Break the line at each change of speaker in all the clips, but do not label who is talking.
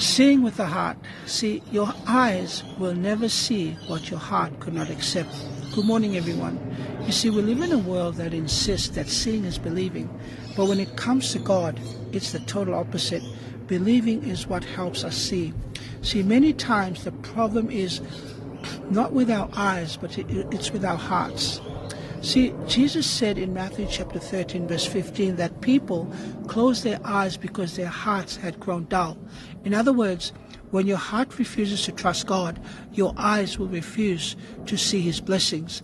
Seeing with the heart. See, your eyes will never see what your heart could not accept. Good morning, everyone. You see, we live in a world that insists that seeing is believing. But when it comes to God, it's the total opposite. Believing is what helps us see. See, many times the problem is not with our eyes, but it's with our hearts. See, Jesus said in Matthew chapter 13, verse 15, that people closed their eyes because their hearts had grown dull. In other words, when your heart refuses to trust God, your eyes will refuse to see His blessings.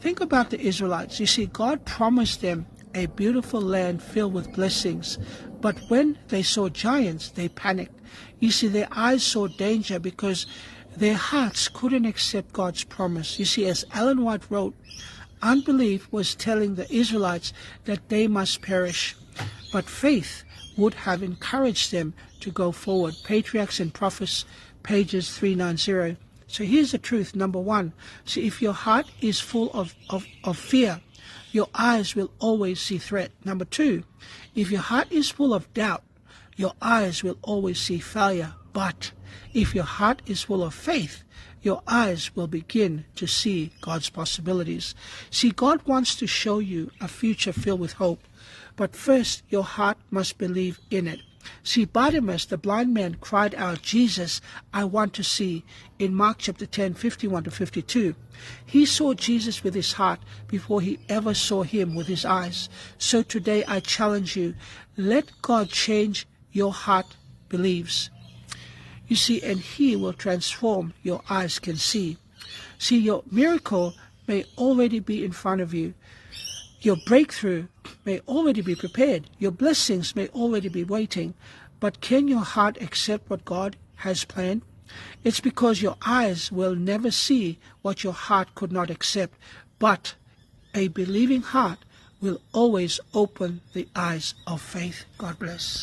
Think about the Israelites. You see, God promised them a beautiful land filled with blessings. But when they saw giants, they panicked. You see, their eyes saw danger because their hearts couldn't accept God's promise. You see, as Ellen White wrote, unbelief was telling the Israelites that they must perish, but faith would have encouraged them to go forward. Patriarchs and Prophets, pages 390. So here's the truth. Number one, see, if your heart is full of fear, your eyes will always see threat. Number two, if your heart is full of doubt, your eyes will always see failure. But if your heart is full of faith, your eyes will begin to see God's possibilities. See, God wants to show you a future filled with hope, but first your heart must believe in it. See, Bartimaeus, the blind man, cried out, "Jesus, I want to see," in Mark chapter 10, 51 to 52. He saw Jesus with his heart before he ever saw him with his eyes. So today I challenge you, let God change your heart believes. You see, and He will transform your eyes can see. See, your miracle may already be in front of you. Your breakthrough may already be prepared. Your blessings may already be waiting. But can your heart accept what God has planned? It's because your eyes will never see what your heart could not accept. But a believing heart will always open the eyes of faith. God bless.